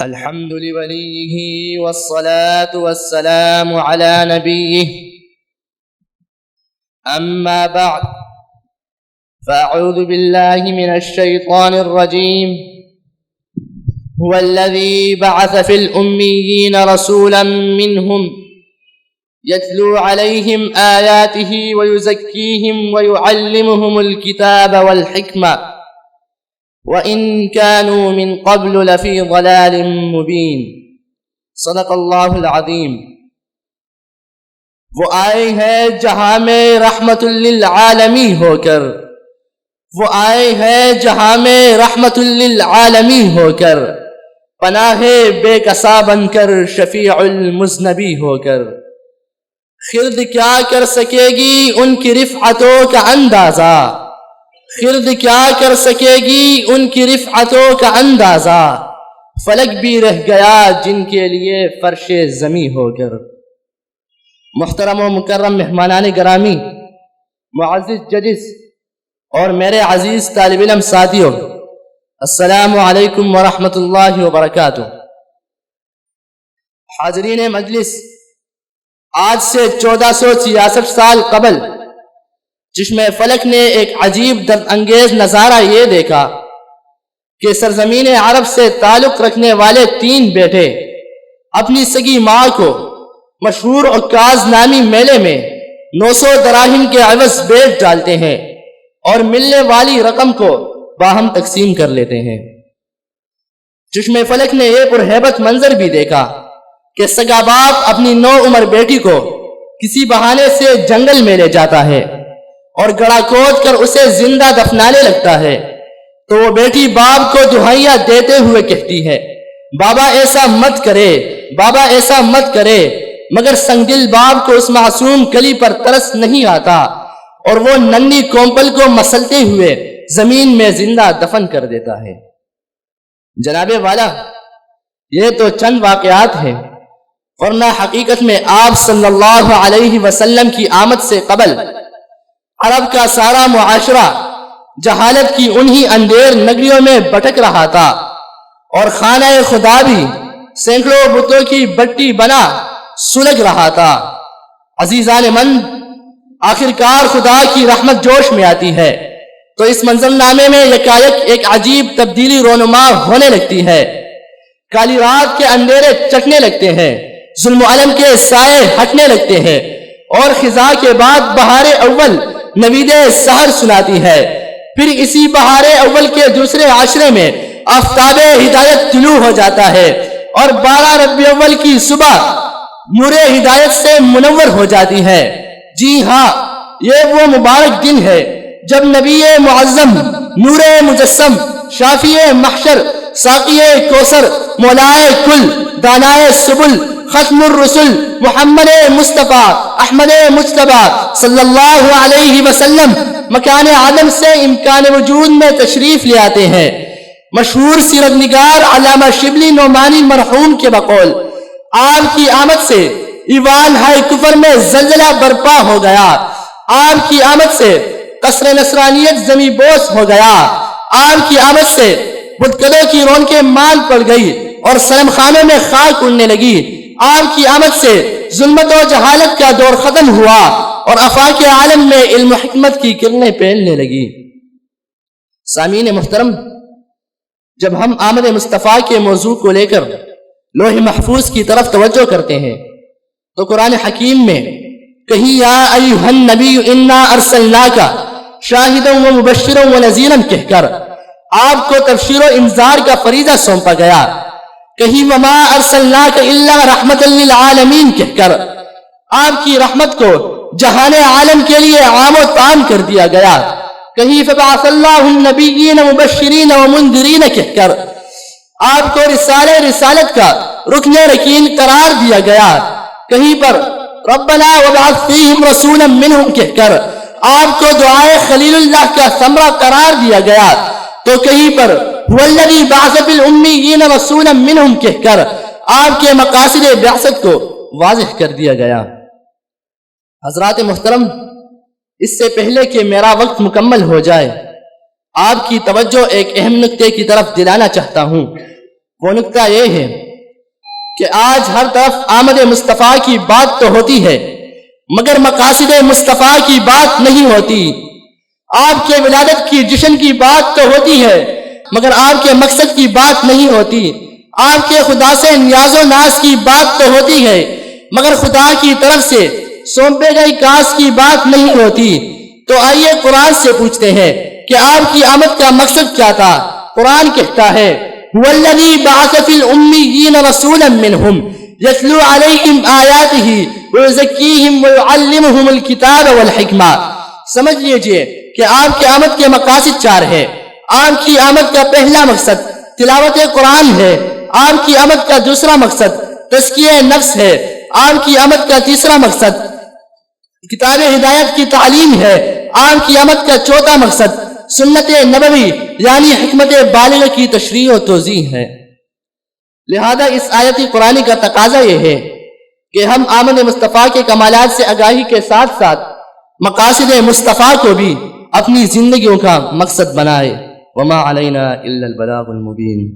الحمد لوليه والصلاة والسلام على نبيه. أما بعد، فأعوذ بالله من الشيطان الرجيم. هو الذي بعث في الأميين رسولا منهم يتلو عليهم آياته ويزكيهم ويعلمهم الكتاب والحكمة وإن كانوا من قبل لفي ضلال مبين. صدق اللہ العظیم. وہ آئے ہیں جہاں میں رحمت للعالمین ہو کر، وہ آئے ہیں جہاں میں رحمت للعالمین ہو کر، پناہ بے کسا بن کر شفیع المذنبی ہو کر. خرد کیا کر سکے گی ان کی رفعتوں کا اندازہ، خرد کیا کر سکے گی ان کی رفعتوں کا اندازہ، فلک بھی رہ گیا جن کے لیے فرش زمیں ہو کر. محترم و مکرم مہمانان گرامی، معزز ججز اور میرے عزیز طالب علم ساتھیوں، السلام علیکم ورحمۃ اللہ وبرکاتہ. حاضرین مجلس، آج سے 1466 سال قبل چشمِ فلک نے ایک عجیب درد انگیز نظارہ یہ دیکھا کہ سرزمین عرب سے تعلق رکھنے والے 3 بیٹے اپنی سگی ماں کو مشہور عکاظ نامی میلے میں 900 دراہم کے عوض بیچ ڈالتے ہیں اور ملنے والی رقم کو باہم تقسیم کر لیتے ہیں. چشمِ فلک نے یہ پرہیبت منظر بھی دیکھا کہ سگا باپ اپنی 9 عمر بیٹی کو کسی بہانے سے جنگل میں لے جاتا ہے اور گڑا کھود کر اسے زندہ دفنانے لگتا ہے تو وہ بیٹی باپ کو دہائیاں دیتے ہوئے کہتی ہے، بابا ایسا مت کرے، بابا ایسا مت کرے. مگر سنگ دل باپ کو اس معصوم کلی پر ترس نہیں آتا اور وہ ننھی کومپل کو مسلتے ہوئے زمین میں زندہ دفن کر دیتا ہے. جناب والا، یہ تو چند واقعات ہیں، ورنہ حقیقت میں آپ صلی اللہ علیہ وسلم کی آمد سے قبل عرب کا سارا معاشرہ جہالت کی انہی اندھیر نگریوں میں بھٹک رہا تھا اور خانہ خدا بھی سینکڑوں بتوں کی بٹی بنا سلگ رہا تھا. عزیزان من، آخرکار خدا کی رحمت جوش میں آتی ہے تو اس منظر نامے میں یکایک ایک عجیب تبدیلی رونما ہونے لگتی ہے. کالی رات کے اندھیرے چٹنے لگتے ہیں، ظلم و علم کے سائے ہٹنے لگتے ہیں اور خزاں کے بعد بہار اول نوید سحر سناتی ہے. پھر اسی بہار اول کے دوسرے عشرے میں آفتاب ہدایت طلوع ہو جاتا ہے اور 12 ربیع اول کی صبح نور ہدایت سے منور ہو جاتی ہے. جی ہاں، یہ وہ مبارک دن ہے جب نبی معظم، نور مجسم، شافی محشر، ساقی کوثر، مولائے کل، دانائے سبل، ختم الرسل، محمد مصطفیٰ احمد مجتبیٰ صلی اللہ علیہ وسلم مکان عدم سے امکان وجود میں تشریف لے آتے ہیں. مشہور سیرت نگار علامہ شبلی نعمانی مرحوم کے بقول آپ کی آمد سے ایوان ہائے کفر میں زلزلہ برپا ہو گیا، آپ کی آمد سے قصر نصرانیت زمیں بوس ہو گیا، آپ کی آمد سے بتکدوں کی رونقیں مان پڑ گئی اور صنم خانوں میں خاک اڑنے لگی، آپ کی آمد سے ظلمت و جہالت کا دور ختم ہوا اور آفاق عالم میں علم و حکمت کی کرنیں پھیلنے لگی. سامعین محترم، جب ہم آمد مصطفیٰ کے موضوع کو لے کر لوح محفوظ کی طرف توجہ کرتے ہیں تو قرآن حکیم میں کہیں یا ایھا النبی انا ارسلناک شاہدا و مبشرا و نذیرا کہہ کر آپ کو تبشیر و انذار کا فریضہ سونپا گیا، کہیں وما ارسلناک الا رحمت للعالمین کہہ کر آپ کی رحمت کو جہان عالم کے لیے عام و تام کر دیا گیا، کہیں فبعث اللہ النبیین مبشرین و منذرین کہہ کر آپ کو رسالت کا رکن رکین قرار دیا گیا، کہیں پر ربنا وابعث فیہم رسولا منہم کہہ کر آپ کو دعائے خلیل اللہ کا ثمرہ قرار دیا گیا، تو کہیں پر هو الذی بعث فی الامیین رسولا منہم کہہ کر آپ کے مقاصد بعثت کو واضح کر دیا گیا. حضرات محترم، اس سے پہلے کہ میرا وقت مکمل ہو جائے، آپ کی توجہ ایک اہم نکتے کی طرف دلانا چاہتا ہوں وہ نکتہ یہ ہے کہ آج ہر طرف آمد مصطفیٰ کی بات تو ہوتی ہے مگر مقاصد مصطفیٰ کی بات نہیں ہوتی. آپ کے ولادت کی جشن کی بات تو ہوتی ہے مگر آپ کے مقصد کی بات نہیں ہوتی. آپ کے خدا سے نیاز و ناز کی بات تو ہوتی ہے مگر خدا کی طرف سے سونپے گئی کاس کی بات نہیں ہوتی. تو آئیے قرآن سے پوچھتے ہیں کہ آپ کی آمد کا مقصد کیا تھا. قرآن کہتا ہے وَالَّذِي بَعَثَ فِي الْأُمِّيِّينَ رَسُولًا مِّنْهُمْ يَتْلُو عَلَيْهِمْ آيَاتِهِ وَيُزَكِّيهِمْ وَيُعَلِّمُهُمُ الْكِتَابَ وَالْحِكْمَةَ. سمجھ لیجئے کہ آپ کی آمد کے مقاصد 4 ہے. آپ کی آمد کا پہلا مقصد تلاوت قرآن ہے. آپ کی آمد کا دوسرا مقصد تزکیہ نفس ہے. آپ کی آمد کا تیسرا مقصد کتاب ہدایت کی تعلیم ہے. آپ کی آمد کا چوتھا مقصد سنت نبوی یعنی حکمت بالغہ کی تشریح و توضیح ہے. لہذا اس آیت قرآنی کا تقاضا یہ ہے کہ ہم آمد مصطفیٰ کے کمالات سے آگاہی کے ساتھ ساتھ مقاصد مصطفیٰ کو بھی اپنی زندگیوں کا مقصد بنائے. وما علینا الا البلاغ المبین.